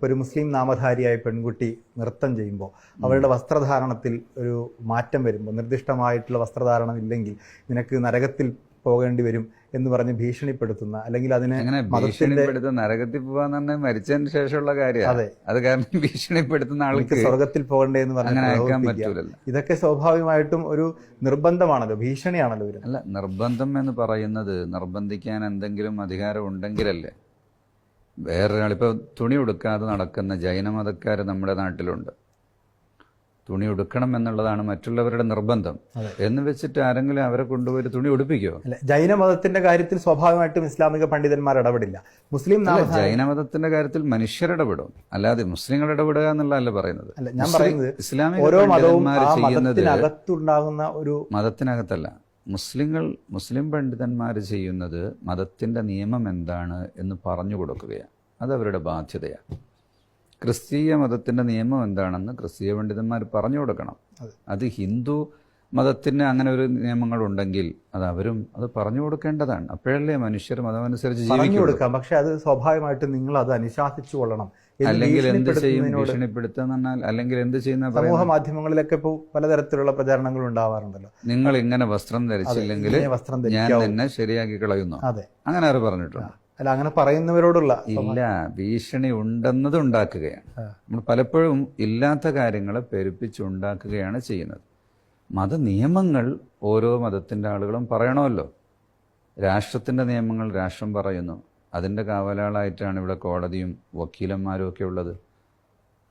ഒരു മുസ്ലിം നാമധാരിയായ പെൺകുട്ടി നൃത്തം ചെയ്യുമ്പോൾ അവരുടെ വസ്ത്രധാരണത്തിൽ ഒരു മാറ്റം വരുമ്പോൾ, നിർദ്ദിഷ്ടമായിട്ടുള്ള വസ്ത്രധാരണം ഇല്ലെങ്കിൽ നിനക്ക് നരകത്തിൽ പോകേണ്ടി വരും എന്ന് പറഞ്ഞ് ഭീഷണിപ്പെടുത്തുന്ന, അല്ലെങ്കിൽ അതിനെ ഭീഷണിപ്പെടുത്തുന്ന, നരകത്തിൽ പോകാന്ന് പറഞ്ഞാൽ മരിച്ചതിന് ശേഷമുള്ള കാര്യമാണ്. അതെ, അത് കാരണം ഭീഷണിപ്പെടുത്തുന്ന ആൾക്ക് സ്വർഗത്തിൽ പോകണ്ടേ എന്ന് പറഞ്ഞാൽ ഇതൊക്കെ സ്വാഭാവികമായിട്ടും ഒരു നിർബന്ധമാണല്ലോ, ഭീഷണിയാണല്ലോ. അല്ല, നിർബന്ധം എന്ന് പറയുന്നത് നിർബന്ധിക്കാൻ എന്തെങ്കിലും അധികാരം ഉണ്ടെങ്കിലല്ലേ. വേറൊരാളിപ്പോൾ തുണി ഉടുക്കാതെ നടക്കുന്ന ജൈനമതക്കാർ നമ്മുടെ നാട്ടിലുണ്ട്. തുണി ഉടുക്കണം എന്നുള്ളതാണ് മറ്റുള്ളവരുടെ നിർബന്ധം എന്ന് വെച്ചിട്ട് ആരെങ്കിലും അവരെ കൊണ്ടുപോയി തുണി ഉടുപ്പിക്കുമോ? ജൈനമതത്തിന്റെ കാര്യത്തിൽ സ്വാഭാവികമായിട്ടും ഇസ്ലാമിക പണ്ഡിതന്മാർ ഇടപെടില്ല. മുസ്ലിം ജൈനമതത്തിന്റെ കാര്യത്തിൽ മനുഷ്യരിടപെടും, അല്ലാതെ മുസ്ലിങ്ങൾ ഇടപെടുക എന്നുള്ളതല്ല പറയുന്നത്. ഞാൻ പറയുന്നത് ഇസ്ലാമിക ഓരോ മതവും ചെയ്യുന്നത് മതത്തിനകത്തുണ്ടാകുന്ന ഒരു മതത്തിനകത്തല്ല. മുസ്ലിം പണ്ഡിതന്മാർ ചെയ്യുന്നത് മതത്തിന്റെ നിയമം എന്താണ് എന്ന് പറഞ്ഞു കൊടുക്കുകയാണ്. അത് അവരുടെ ബാധ്യതയാണ്. ക്രിസ്തീയ മതത്തിന്റെ നിയമം എന്താണെന്ന് ക്രിസ്തീയ പണ്ഡിതന്മാർ പറഞ്ഞു കൊടുക്കണം. അത് ഹിന്ദു മതത്തിന് അങ്ങനെ ഒരു നിയമങ്ങളുണ്ടെങ്കിൽ അവരും അത് പറഞ്ഞു കൊടുക്കേണ്ടതാണ്. അപ്പോഴല്ലേ മനുഷ്യർ മതമനുസരിച്ച് പറഞ്ഞു കൊടുക്കാം. പക്ഷെ അത് സ്വാഭാവികമായിട്ടും നിങ്ങൾ അത് അനുശാസിച്ചു കൊള്ളണം. അല്ലെങ്കിൽ എന്ത് ചെയ്യും? ഭീഷണിപ്പെടുത്തുക പറഞ്ഞാൽ അല്ലെങ്കിൽ എന്ത് ചെയ്യുന്ന? സമൂഹ മാധ്യമങ്ങളിലൊക്കെ ഇപ്പോൾ പലതരത്തിലുള്ള പ്രചാരണങ്ങൾ ഉണ്ടാവാറുണ്ടല്ലോ. നിങ്ങൾ ഇങ്ങനെ വസ്ത്രം ധരിച്ചില്ലെങ്കിൽ ഞാൻ തന്നെ ശരിയാക്കി കളയുന്നു. അതെ, അങ്ങനെ ആര് പറഞ്ഞിട്ടുണ്ട്? അല്ല, അങ്ങനെ പറയുന്നവരോടുള്ള ഇല്ല, ഭീഷണി ഉണ്ടെന്നത് ഉണ്ടാക്കുകയാണ്. നമ്മൾ പലപ്പോഴും ഇല്ലാത്ത കാര്യങ്ങളെ പെരുപ്പിച്ചുണ്ടാക്കുകയാണ് ചെയ്യുന്നത്. മതനിയമങ്ങൾ ഓരോ മതത്തിന്റെ ആളുകളും പറയണമല്ലോ. രാഷ്ട്രത്തിന്റെ നിയമങ്ങൾ രാഷ്ട്രം പറയുന്നു. അതിന്റെ കാവലാളായിട്ടാണ് ഇവിടെ കോടതിയും വക്കീലന്മാരും ഒക്കെ ഉള്ളത്.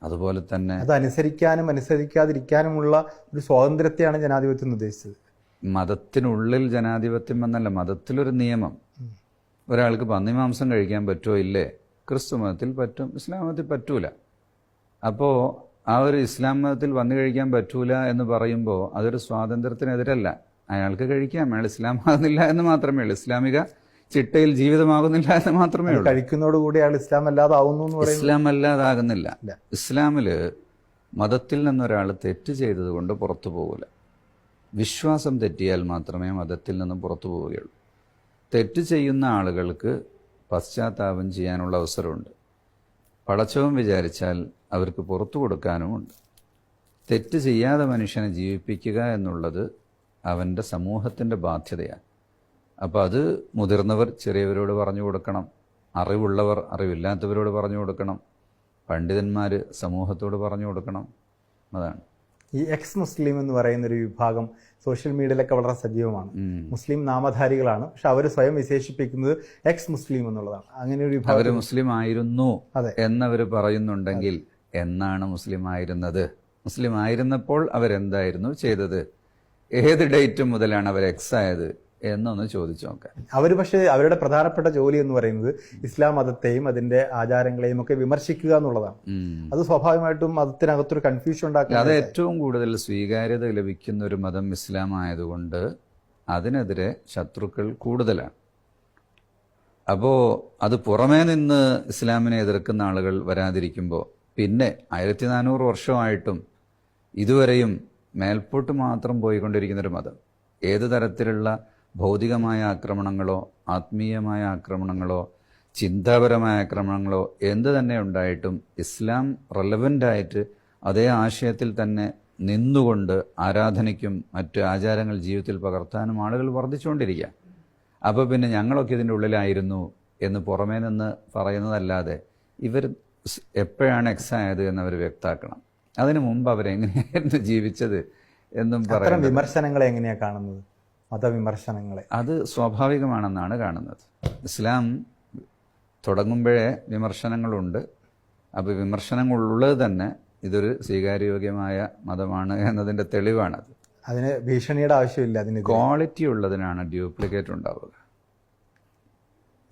അതുപോലെ തന്നെ അത് അനുസരിക്കാനും അനുസരിക്കാതിരിക്കാനുമുള്ള ഒരു സ്വാതന്ത്ര്യത്തെയാണ് ജനാധിപത്യം ഉദ്ദേശിച്ചത്. മതത്തിനുള്ളിൽ ജനാധിപത്യം എന്നല്ല, മതത്തിലൊരു നിയമം. ഒരാൾക്ക് പന്നിമാംസം കഴിക്കാൻ പറ്റുമോ? ഇല്ലേ? ക്രിസ്തു മതത്തിൽ പറ്റും, ഇസ്ലാം മതത്തിൽ പറ്റൂല. അപ്പോൾ ആ ഒരു ഇസ്ലാം മതത്തിൽ വന്നു കഴിക്കാൻ പറ്റൂല എന്ന് പറയുമ്പോൾ അതൊരു സ്വാതന്ത്ര്യത്തിനെതിരല്ല. അയാൾക്ക് കഴിക്കാം, അയാൾ ഇസ്ലാം ആകുന്നില്ല എന്ന് മാത്രമേ ഉള്ളൂ. ഇസ്ലാമിക ചിട്ടയിൽ ജീവിതമാകുന്നില്ല എന്ന് മാത്രമേ ഉള്ളൂ. കഴിക്കുന്നതോടുകൂടി അയാൾ ഇസ്ലാം അല്ലാതാകുന്നു. ഇസ്ലാം അല്ലാതാകുന്നില്ല. ഇസ്ലാമില് മതത്തിൽ നിന്നൊരാൾ തെറ്റ് ചെയ്തത് കൊണ്ട് പുറത്തു പോകില്ല. വിശ്വാസം തെറ്റിയാൽ മാത്രമേ മതത്തിൽ നിന്നും പുറത്തു പോവുകയുള്ളൂ. തെറ്റ് ചെയ്യുന്ന ആളുകൾക്ക് പശ്ചാത്താപം ചെയ്യാനുള്ള അവസരമുണ്ട്. പടച്ചവൻ വിചാരിച്ചാൽ അവർക്ക് പുറത്തു കൊടുക്കാനുമുണ്ട്. തെറ്റ് ചെയ്യാതെ മനുഷ്യനെ ജീവിപ്പിക്കുക എന്നുള്ളത് അവൻ്റെ സമൂഹത്തിൻ്റെ ബാധ്യതയാണ്. അപ്പോൾ അത് മുതിർന്നവർ ചെറിയവരോട് പറഞ്ഞു കൊടുക്കണം, അറിവുള്ളവർ അറിവില്ലാത്തവരോട് പറഞ്ഞു കൊടുക്കണം, പണ്ഡിതന്മാർ സമൂഹത്തോട് പറഞ്ഞു കൊടുക്കണം. അതാണ് ഈ എക്സ് മുസ്ലിം എന്ന് പറയുന്നൊരു വിഭാഗം സോഷ്യൽ മീഡിയയിലൊക്കെ വളരെ സജീവമാണ്. മുസ്ലിം നാമധാരികളാണ്, പക്ഷെ അവർ സ്വയം വിശേഷിപ്പിക്കുന്നത് എക്സ് മുസ്ലിം എന്നുള്ളതാണ്. അങ്ങനെ ഒരു വിഭാഗം അവർ മുസ്ലിം ആയിരുന്നു എന്നവർ പറയുന്നുണ്ടെങ്കിൽ എന്നാണ് മുസ്ലിം ആയിരുന്നത്? മുസ്ലിം ആയിരുന്നപ്പോൾ അവരെന്തായിരുന്നു ചെയ്തത്? ഏത് ഡേറ്റ് മുതലാണ് അവർ എക്സ് ആയത് എന്നൊന്ന് ചോദിച്ചു നോക്കാം. അവർ പക്ഷേ അവരുടെ പ്രധാനപ്പെട്ട ജോലി എന്ന് പറയുന്നത് ഇസ്ലാം മതത്തെയും അതിന്റെ ആചാരങ്ങളെയും ഒക്കെ വിമർശിക്കുക എന്നുള്ളതാണ്. അത് സ്വാഭാവികമായിട്ടും മതത്തിനകത്തൊരു കൺഫ്യൂഷൻ ഉണ്ടാക്കുക. അത് ഏറ്റവും കൂടുതൽ സ്വീകാര്യത ലഭിക്കുന്ന ഒരു മതം ഇസ്ലാം ആയതുകൊണ്ട് അതിനെതിരെ ശത്രുക്കൾ കൂടുതലാണ്. അപ്പോൾ അത് പുറമേ നിന്ന് ഇസ്ലാമിനെ എതിർക്കുന്ന ആളുകൾ വരാതിരിക്കുമ്പോൾ പിന്നെ 1400 വർഷമായിട്ടും ഇതുവരെയും മേൽപോട്ട് മാത്രം പോയിക്കൊണ്ടിരിക്കുന്നൊരു മതം. ഏത് തരത്തിലുള്ള ഭൗതികമായ ആക്രമണങ്ങളോ ആത്മീയമായ ആക്രമണങ്ങളോ ചിന്താപരമായ ആക്രമണങ്ങളോ എന്ത് തന്നെ ഉണ്ടായിട്ടും ഇസ്ലാം റെലവൻ്റായിട്ട് അതേ ആശയത്തിൽ തന്നെ നിന്നുകൊണ്ട് ആരാധനയ്ക്കും മറ്റ് ആചാരങ്ങൾ ജീവിതത്തിൽ പകർത്താനും ആളുകൾ വർദ്ധിച്ചുകൊണ്ടിരിക്കുക. അപ്പോൾ പിന്നെ ഞങ്ങളൊക്കെ ഇതിൻ്റെ ഉള്ളിലായിരുന്നു എന്ന് പുറമേ നിന്ന് പറയുന്നതല്ലാതെ ഇവർ എപ്പോഴാണ് എക്സ് ആയത് എന്നവർ വ്യക്തമാക്കണം. അതിനു മുമ്പ് അവരെങ്ങനെയായിരുന്നു ജീവിച്ചത് എന്നും പറയാം. വിമർശനങ്ങളെ എങ്ങനെയാണ് കാണുന്നത്? മതവിമർശനങ്ങളെ അത് സ്വാഭാവികമാണെന്നാണ് കാണുന്നത്. ഇസ്ലാം തുടങ്ങുമ്പോഴേ വിമർശനങ്ങളുണ്ട്. അപ്പോൾ വിമർശനങ്ങളുള്ളത് തന്നെ ഇതൊരു സ്വീകാര്യോഗ്യമായ മതമാണ് എന്നതിൻ്റെ തെളിവാണത്. അതിന് ഭീഷണിയുടെ ആവശ്യമില്ല. അതിന് ക്വാളിറ്റി ഉള്ളതിനാണ് ഡ്യൂപ്ലിക്കേറ്റ് ഉണ്ടാവുക.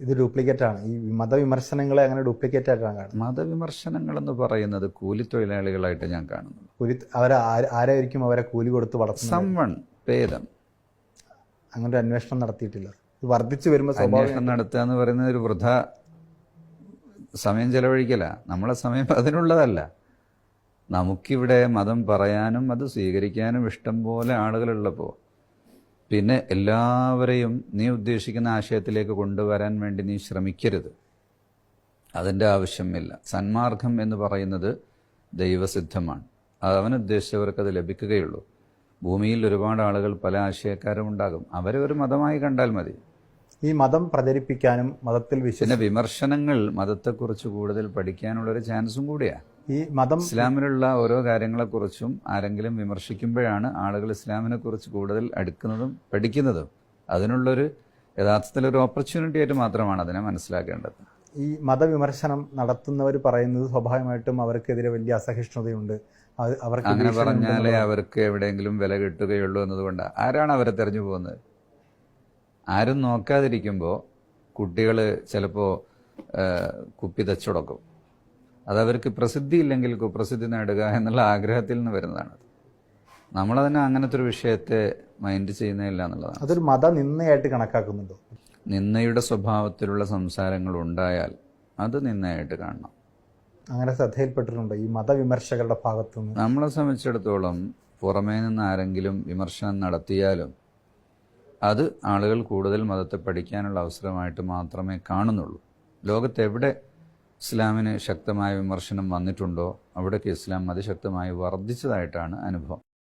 ഇത് ഡ്യൂപ്ലിക്കേറ്റ് ആണ്. ഈ മതവിമർശനങ്ങളെ അങ്ങനെ ഡ്യൂപ്ലിക്കേറ്റ് ആയിട്ടാണ് കാണുന്നത്. മതവിമർശനങ്ങൾ എന്ന് പറയുന്നത് കൂലിത്തൊഴിലാളികളായിട്ട് ഞാൻ കാണുന്നത്. ആരായിരിക്കും അവരെ കൂലി കൊടുത്ത് വളർത്തുന്നത്? സമ്മൺ പേദം. അങ്ങനെ ഒരു അന്വേഷണം നടത്തിയിട്ടില്ല. ഇത് വർദ്ധിച്ചു വരുമ്പോൾ അന്വേഷണം നടത്തുക എന്ന് പറയുന്നത് ഒരു വൃഥ സമയം ചെലവഴിക്കല. നമ്മളെ സമയം അതിനുള്ളതല്ല. നമുക്കിവിടെ മതം പറയാനും അത് സ്വീകരിക്കാനും ഇഷ്ടം പോലെ ആളുകളുള്ളപ്പോൾ പിന്നെ എല്ലാവരെയും നീ ഉദ്ദേശിക്കുന്ന ആശയത്തിലേക്ക് കൊണ്ടുവരാൻ വേണ്ടി നീ ശ്രമിക്കരുത്. അതിൻ്റെ ആവശ്യമില്ല. സന്മാർഗം എന്ന് പറയുന്നത് ദൈവസിദ്ധമാണ്. അവനുദ്ദേശിച്ചവർക്ക് അത് ലഭിക്കുകയുള്ളൂ. ഭൂമിയിൽ ഒരുപാട് ആളുകൾ പല ആശയക്കാരും ഉണ്ടാകും. അവരെ ഒരു മതമായി കണ്ടാൽ മതി. ഈ മതം പ്രചരിപ്പിക്കാനും മതത്തിൽ പിന്നെ വിമർശനങ്ങൾ മതത്തെക്കുറിച്ച് കൂടുതൽ പഠിക്കാനുള്ളൊരു ചാൻസും കൂടിയാണ്. ഈ മതം ഇസ്ലാമിലുള്ള ഓരോ കാര്യങ്ങളെക്കുറിച്ചും ആരെങ്കിലും വിമർശിക്കുമ്പോഴാണ് ആളുകൾ ഇസ്ലാമിനെ കുറിച്ച് കൂടുതൽ അടുക്കുന്നതും പഠിക്കുന്നതും. അതിനുള്ളൊരു യഥാർത്ഥത്തിലൊരു ഓപ്പർച്യൂണിറ്റി ആയിട്ട് മാത്രമാണ് അതിനെ മനസ്സിലാക്കേണ്ടത്. ഈ മതവിമർശനം നടത്തുന്നവർ പറയുന്നത് സ്വാഭാവികമായിട്ടും അവർക്കെതിരെ വലിയ അസഹിഷ്ണുതയുണ്ട്, അവർക്ക് അങ്ങനെ പറഞ്ഞാലേ അവർക്ക് എവിടെയെങ്കിലും വില കിട്ടുകയുള്ളൂ എന്നതുകൊണ്ട് ആരാണ് അവരെ തെരഞ്ഞു പോകുന്നത്? ആരും നോക്കാതിരിക്കുമ്പോൾ കുട്ടികൾ ചിലപ്പോൾ കുപ്പി തച്ചുടക്കും. അതവർക്ക് പ്രസിദ്ധി ഇല്ലെങ്കിൽ കുപ്രസിദ്ധി നേടുക എന്നുള്ള ആഗ്രഹത്തിൽ നിന്ന് വരുന്നതാണ്. നമ്മളതിനെ അങ്ങനത്തെ ഒരു വിഷയത്തെ മൈൻഡ് ചെയ്യുന്നില്ല എന്നുള്ളതാണ്. അതൊരു മതനിന്ദയായിട്ട് കണക്കാക്കുന്നുണ്ടോ? നിന്ദയുടെ സ്വഭാവത്തിലുള്ള സംസാരങ്ങൾ ഉണ്ടായാൽ അത് നിന്ദയായിട്ട് കാണണം. അങ്ങനെ ശ്രദ്ധയിൽപ്പെട്ടിട്ടുണ്ടോ ഈ മതവിമർശകരുടെ ഭാഗത്തുനിന്ന്? നമ്മളെ സംബന്ധിച്ചിടത്തോളം പുറമേ നിന്ന് ആരെങ്കിലും വിമർശനം നടത്തിയാലും അത് ആളുകൾ കൂടുതൽ മതത്തെ പഠിക്കാനുള്ള അവസരമായിട്ട് മാത്രമേ കാണുന്നുള്ളൂ. ലോകത്തെവിടെ ഇസ്ലാമിന് ശക്തമായ വിമർശനം വന്നിട്ടുണ്ടോ അവിടേക്ക് ഇസ്ലാം അതിശക്തമായി വർദ്ധിച്ചതായിട്ടാണ് അനുഭവം.